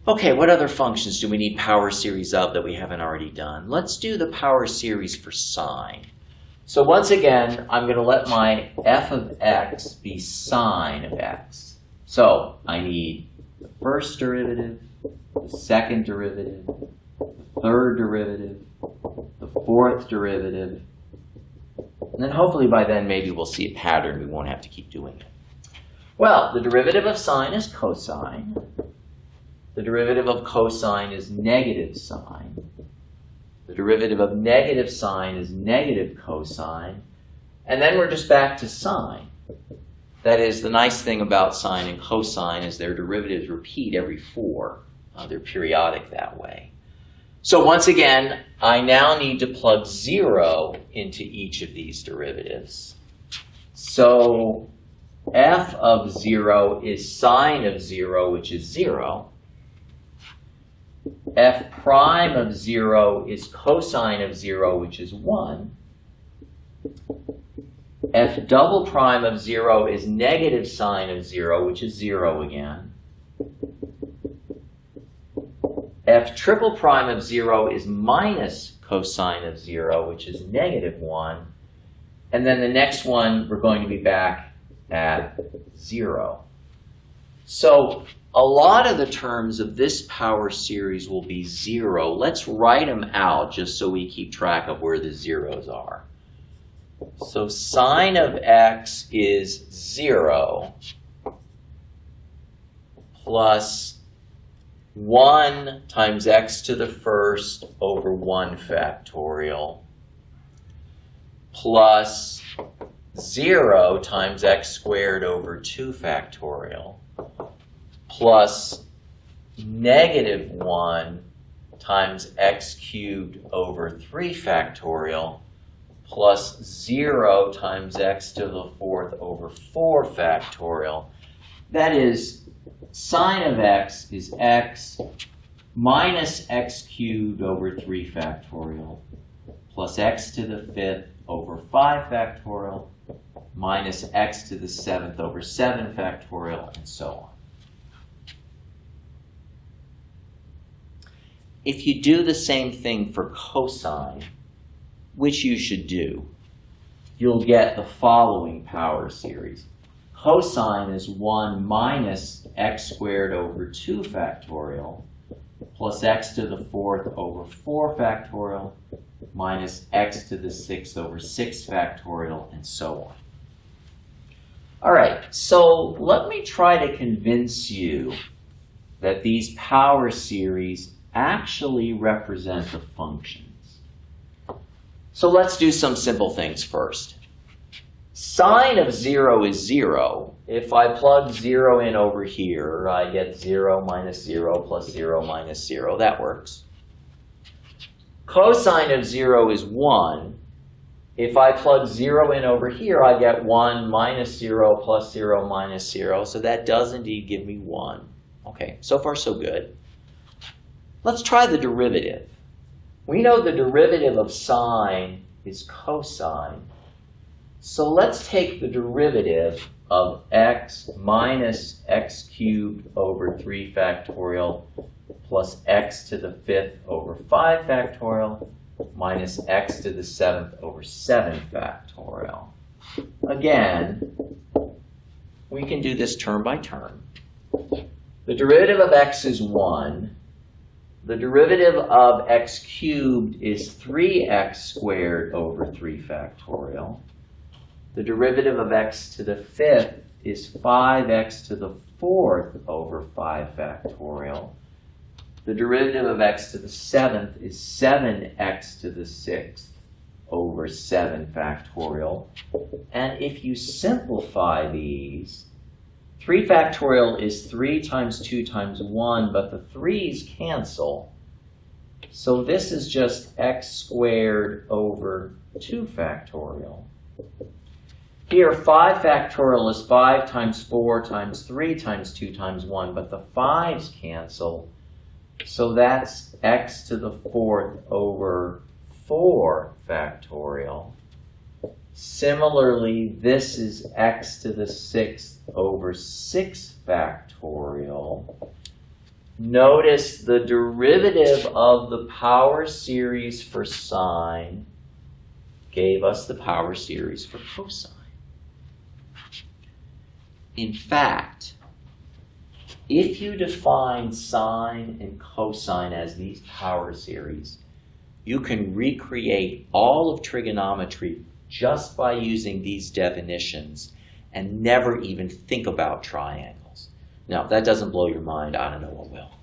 Okay, what other functions do we need power series of that we haven't already done? Let's do the power series for sine. So once again, I'm going to let my f of x be sine of x. So I need the first derivative, the second derivative, the third derivative, the fourth derivative, and then hopefully by then maybe we'll see a pattern. We won't have to keep doing it. Well, the derivative of sine is cosine. The derivative of cosine is negative sine. The derivative of negative sine is negative cosine. And then we're just back to sine. That is, the nice thing about sine and cosine is their derivatives repeat every 4. They're periodic that way. So once again, I now need to plug 0 into each of these derivatives. So f of 0 is sine of 0, which is 0. F prime of 0 is cosine of 0, which is 1. F double prime of 0 is negative sine of 0, which is 0 again. F triple prime of 0 is minus cosine of 0, which is negative 1. And then the next one, we're going to be back at 0. So a lot of the terms of this power series will be 0. Let's write them out just so we keep track of where the zeros are. So sine of x is 0 plus 1 times x to the first over 1 factorial plus 0 times x squared over 2 factorial plus negative 1 times x cubed over 3 factorial plus 0 times x to the fourth over 4 factorial. That is, sine of x is x minus x cubed over 3 factorial plus x to the fifth over 5 factorial minus x to the seventh over 7 factorial, and so on. If you do the same thing for cosine, which you should do, you'll get the following power series. Cosine is 1 minus x squared over 2 factorial plus x to the fourth over 4 factorial minus x to the sixth over 6 factorial, and so on. All right, so let me try to convince you that these power series actually represent the functions. So let's do some simple things first. Sine of 0 is 0. If I plug 0 in over here, I get 0 minus 0 plus 0 minus 0. That works. Cosine of 0 is 1. If I plug 0 in over here, I get 1 minus 0 plus 0 minus 0. So that does indeed give me 1. Okay, so far so good. Let's try the derivative. We know the derivative of sine is cosine. So let's take the derivative of x minus x cubed over 3 factorial plus x to the fifth over 5 factorial minus x to the seventh over 7 factorial. Again, we can do this term by term. The derivative of x is 1. The derivative of x cubed is 3x squared over 3 factorial. The derivative of x to the fifth is 5x to the fourth over 5 factorial. The derivative of x to the seventh is 7x to the sixth over 7 factorial. And if you simplify these, 3 factorial is 3 times 2 times 1, but the 3's cancel. So this is just x squared over 2 factorial. Here, 5 factorial is 5 times 4 times 3 times 2 times 1, but the 5's cancel. So that's x to the fourth over 4 factorial. Similarly, this is x to the sixth over 6 factorial. Notice the derivative of the power series for sine gave us the power series for cosine. In fact, if you define sine and cosine as these power series, you can recreate all of trigonometry just by using these definitions and never even think about triangles. Now, if that doesn't blow your mind, I don't know what will.